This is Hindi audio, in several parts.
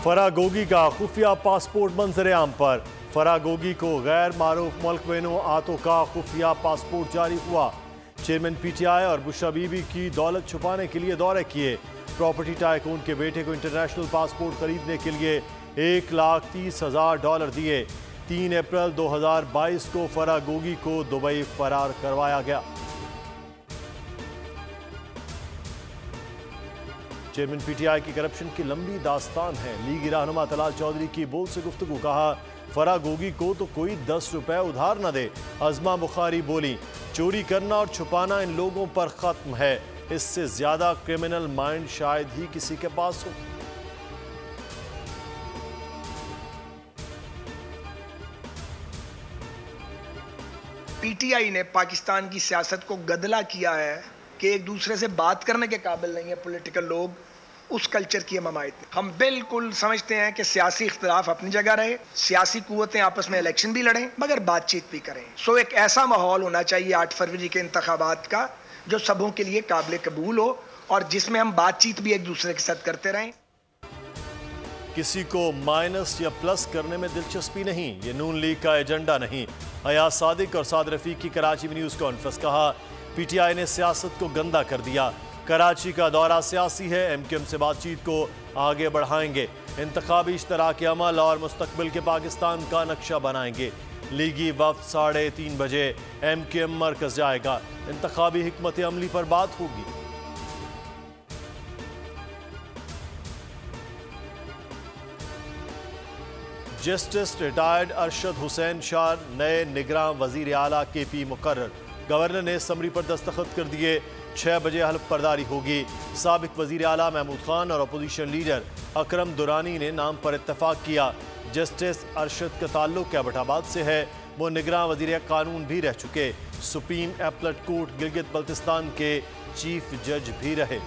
फरागोगी का खुफिया पासपोर्ट मंजर-ए-आम पर। फरागोगी को गैर मारूफ मुल्क वेनो आतो का खुफिया पासपोर्ट जारी हुआ। चेयरमैन पीटीआई और बुशरा बीबी की दौलत छुपाने के लिए दौरे किए। प्रॉपर्टी टाइकून के बेटे को इंटरनेशनल पासपोर्ट खरीदने के लिए $1,30,000 दिए। 3 अप्रैल 2022 को फरागोगी को दुबई फरार करवाया गया। चेयरमैन पीटीआई की करप्शन की लंबी दास्तान है। लीगी रहनुमा तलाल चौधरी की बोल से गुफ्तगू। कहा फरागोगी को तो कोई 10 रुपए उधार न दे। अजमा बुखारी बोली चोरी करना और छुपाना इन लोगों पर खत्म है। इससे ज्यादा क्रिमिनल माइंड शायद ही किसी के पास हो। पीटीआई ने पाकिस्तान की सियासत को गदला किया है कि एक दूसरे से बात करने के काबिल नहीं है पॉलिटिकल लोग। उस कल्चर की हमायत हम बिल्कुल समझते हैं कि सियासी इख्तिलाफ अपनी जगह रहे, सियासी कुव्वतें आपस में इलेक्शन भी लड़ें मगर बातचीत भी करें। सो एक ऐसा माहौल होना चाहिए 8 फरवरी के इंतखाबात का जो सबों के लिए काबिल कबूल हो और जिसमें हम बातचीत भी एक दूसरे के साथ करते रहें। किसी को माइनस या प्लस करने में दिलचस्पी नहीं, ये नून लीग का एजेंडा नहीं। अयाज सादिक और साद रफीक की कराची में न्यूज़ कॉन्फ्रेंस। कहा पीटीआई ने सियासत को गंदा कर दिया। कराची का दौरा सियासी है, एमक्यूएम से बातचीत को आगे बढ़ाएंगे। इंतखाबी इश्तराक अमल और मुस्तकबिल के पाकिस्तान का नक्शा बनाएंगे। लीगी वफ्द 3:30 बजे एमक्यूएम मरकज जाएगा। इंतखाबी हिकमत अमली पर बात होगी। जस्टिस रिटायर्ड अरशद हुसैन शाह नए निगरान वजीर आला KP मुकर्रर। गवर्नर ने समरी पर दस्तखत कर दिए। 6 बजे हल्फ बर्दारी होगी। साबिक वजीर आला महमूद खान और अपोजिशन लीडर अकरम दुरानी ने नाम पर इत्तफाक किया। जस्टिस अरशद का ताल्लुक एबटाबाद से है। वो निगरान वजीर कानून भी रह चुके। Supreme appellate court Gilgit Baltistan के चीफ जज भी रहे।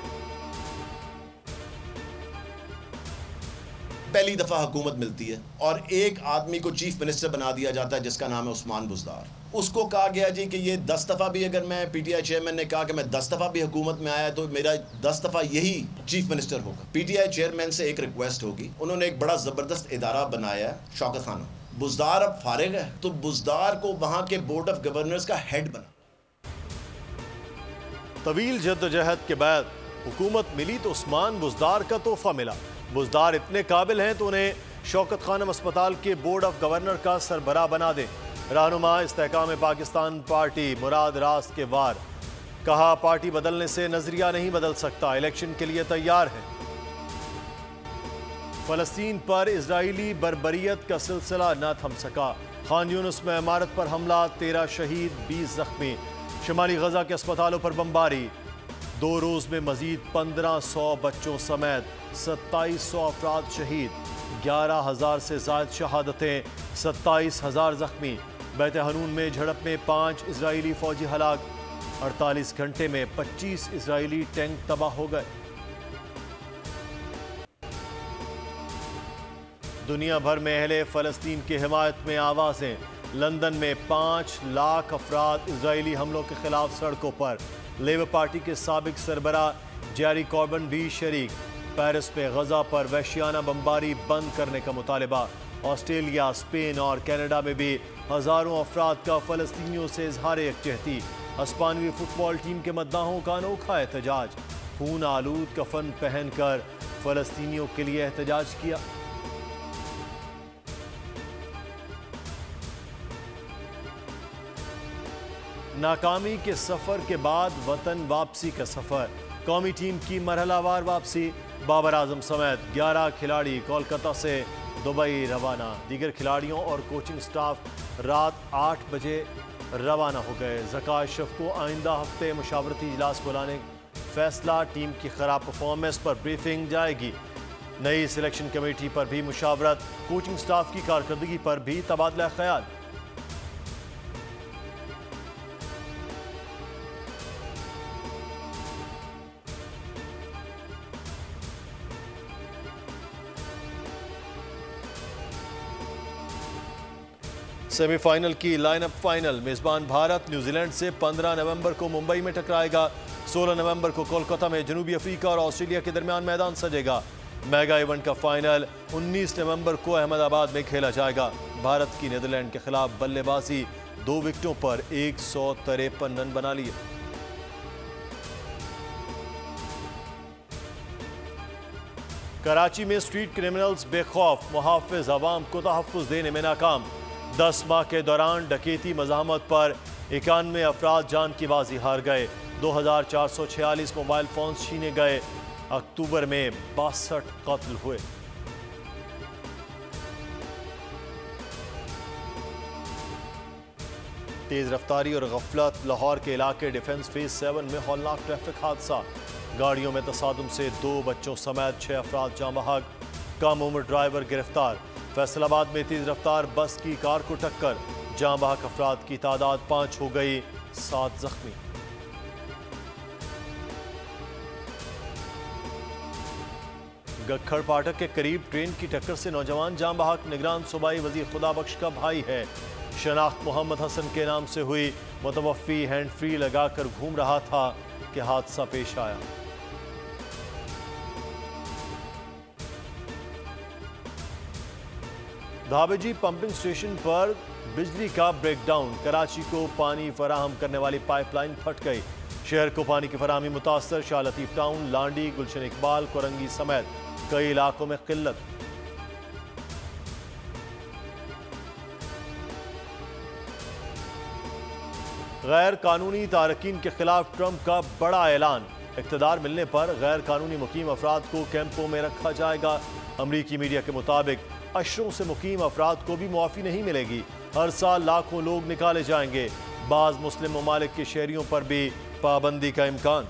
पहली दफा हुकूमत मिलती है और एक आदमी को चीफ मिनिस्टर बना दिया जाता है जिसका नाम है उस्मान बुज़दार। उसको कहा गया जी कि ये 10 दफा भी, अगर मैं पीटीआई चेयरमैन ने कहा कि मैं 10 दफा भी हुकूमत में आया तो मेरा 10 दफा यही चीफ मिनिस्टर होगा। पीटीआई चेयरमैन से एक रिक्वेस्ट होगी। उन्होंने एक बड़ा जबरदस्त इदारा बनाया है, शौकत खाना। बुज़दार अब फारिग है तो बुज़दार को वहां के बोर्ड ऑफ गवर्नर्स का हेड बना। तवील जद्दोजहद के बाद हुकूमत मिली तो उस्मान बुज़दार का तोहफा मिला। बुज़दार इतने काबिल हैं तो उन्हें शौकत खानम अस्पताल के बोर्ड ऑफ गवर्नर का सरबराह बना दें। रहनुमा इस्तेहकाम पाकिस्तान पार्टी मुराद रास्त के वार। कहा पार्टी बदलने से नजरिया नहीं बदल सकता, इलेक्शन के लिए तैयार है। फलस्तीन पर इजरायली बर्बरियत का सिलसिला न थम सका। खान यूनुस में इमारत पर हमला, 13 शहीद 20 जख्मी। शुमाली गजा के अस्पतालों पर बमबारी। 2 रोज में मजीद 1500 बच्चों समेत 2700 अफराद शहीद। 11,000 से ज्यादा शहादतें, 27,000 जख्मी। बैत हनून में झड़प में 5 इजरायली फौजी हलाक। 48 घंटे में 25 इजरायली टैंक तबाह हो गए। दुनिया भर में अहले फलस्तीन की हिमायत में आवाजें। लंदन में 5 लाख अफराद इजरायली हमलों के खिलाफ सड़कों पर। लेबर पार्टी के साबिक सरबराह जेरी कॉर्बन भी शरीक। पेरिस में गजा पर वहशियाना बमबारी बंद करने का मुतालबा। ऑस्ट्रेलिया, स्पेन और कनाडा में भी हजारों अफराद का फलस्तीनियों से इजहार यकजहती। हिस्पानवी फुटबॉल टीम के मद्दाहों का अनोखा एहतजाज। खून आलूद कफन पहनकर फलस्तीनियों के लिए एहतजाज किया। नाकामी के सफर के बाद वतन वापसी का सफर। कौमी टीम की मरहलावार वापसी। बाबर आजम समेत 11 खिलाड़ी कोलकाता से दुबई रवाना। दीगर खिलाड़ियों और कोचिंग स्टाफ रात 8 बजे रवाना हो गए। ज़का अशरफ को आइंदा हफ्ते मुशावरती इजलास बुलाने फैसला। टीम की खराब परफॉर्मेंस पर ब्रीफिंग जाएगी। नई सिलेक्शन कमेटी पर भी मुशावरत। कोचिंग स्टाफ की कारकर्दगी पर भी तबादला ख्याल। सेमीफाइनल की लाइनअप फाइनल। मेजबान भारत न्यूजीलैंड से 15 नवंबर को मुंबई में टकराएगा। 16 नवंबर को कोलकाता में जनूबी अफ्रीका और ऑस्ट्रेलिया के दरमियान मैदान सजेगा। मेगा इवेंट का फाइनल 19 नवंबर को अहमदाबाद में खेला जाएगा। भारत की नीदरलैंड के खिलाफ बल्लेबाजी 2 विकेटों पर 153 रन बना लिए। कराची में स्ट्रीट क्रिमिनल्स बेखौफ, मुहाफिज अवाम को तहफ्फुज देने में नाकाम। 10 माह के दौरान डकैती मज़ाहमत पर 91 अफराद जान की बाजी हार गए। 2446 मोबाइल फोन छीने गए। अक्टूबर में 62 कत्ल हुए। तेज रफ्तारी और गफलत, लाहौर के इलाके डिफेंस फेज 7 में हौलनाक ट्रैफिक हादसा। गाड़ियों में तसादुम से 2 बच्चों समेत 6 अफराद जाँ बहक, कम उम्र ड्राइवर गिरफ्तार। फैसलाबाद में तेज रफ्तार बस की कार को टक्कर, जाँ बहक अफराद की तादाद 5 हो गई, 7 जख्मी। गखड़ फाटक के करीब ट्रेन की टक्कर से नौजवान जाँ बहक, निगरान सूबाई वजीर खुदाबख्श का भाई है। शनाख्त मोहम्मद हसन के नाम से हुई, मुतवफ़ी हैंड फ्री लगाकर घूम रहा था कि हादसा पेश आया। धाबेजी पंपिंग स्टेशन पर बिजली का ब्रेकडाउन, कराची को पानी फराहम करने वाली पाइपलाइन फट गई। शहर को पानी की फराहमी मुतासर, शाह लतीफ टाउन, लांडी, गुलशन इकबाल, कोरंगी समेत कई इलाकों में किल्लत। गैर कानूनी तारकीन के खिलाफ ट्रंप का बड़ा ऐलान, इक़्तिदार मिलने पर गैर कानूनी मुकीम अफराद को कैंपों में रखा जाएगा। अमरीकी मीडिया के मुताबिक अशरों से मुकीम अफराद को भी मुआफ़ी नहीं मिलेगी। हर साल लाखों लोग निकाले जाएंगे। बाज़ मुस्लिम ममालिक के शहरियों पर भी पाबंदी का इम्कान।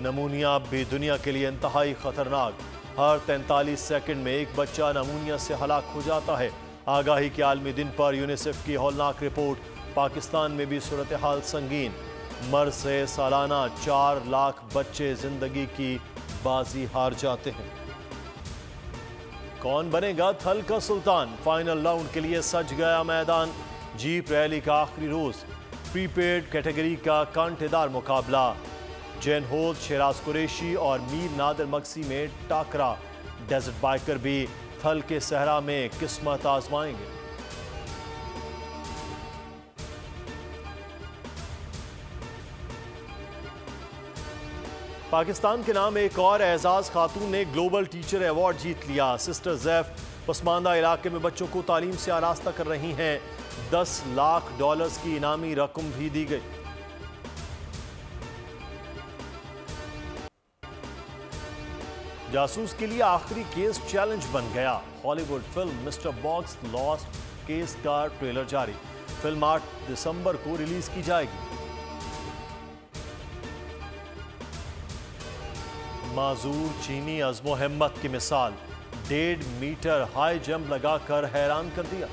नमूनिया भी दुनिया के लिए इंतहाई खतरनाक, हर 43 सेकंड में एक बच्चा नमूनिया से हलाक हो जाता है। आगाही के आलमी दिन पर यूनिसेफ की हौलनाक रिपोर्ट, पाकिस्तान में भी सूरत हाल संगीन। मर्ज से सालाना 4 लाख बच्चे जिंदगी की बाजी हार जाते हैं। कौन बनेगा थल का सुल्तान, फाइनल राउंड के लिए सज गया मैदान। जीप रैली का आखिरी रोज, प्रीपेड कैटेगरी का कांटेदार मुकाबला। जैन होल, शेराज कुरैशी और मीर नादिर मक्सी में टाकरा। डेजर्ट बाइकर भी थल के सहरा में किस्मत आजमाएंगे। पाकिस्तान के नाम एक और एजाज खातून ने ग्लोबल टीचर अवार्ड जीत लिया। सिस्टर जैफ पसमानदा इलाके में बच्चों को तालीम से आरास्ता कर रही हैं। $10 लाख की इनामी रकम भी दी गई। जासूस के लिए आखिरी केस चैलेंज बन गया। Hollywood film mister box lost case का ट्रेलर जारी। फिल्म 8 दिसंबर को रिलीज की जाएगी। माजूर चीनी अज़्मो हिम्मत की मिसाल, 1.5 मीटर हाई जंप लगाकर हैरान कर दिया।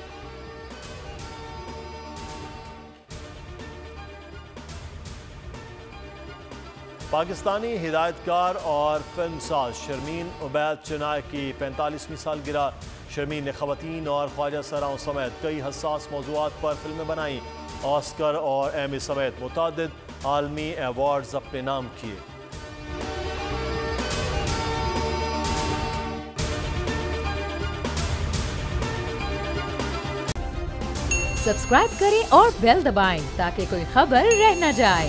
पाकिस्तानी हिदायतकार और फिल्मसाज शर्मीन उबैद चिनाय की 45वीं सालगिरह। शर्मीन ने खवातीन और ख्वाजा सराओं समेत कई हसास मौज़ूआत पर फिल्में बनाई। ऑस्कर और एमी समेत मुतादिद आलमी अवार्ड्स अपने नाम किए। सब्सक्राइब करें और बेल दबाएं ताकि कोई खबर रह न जाए।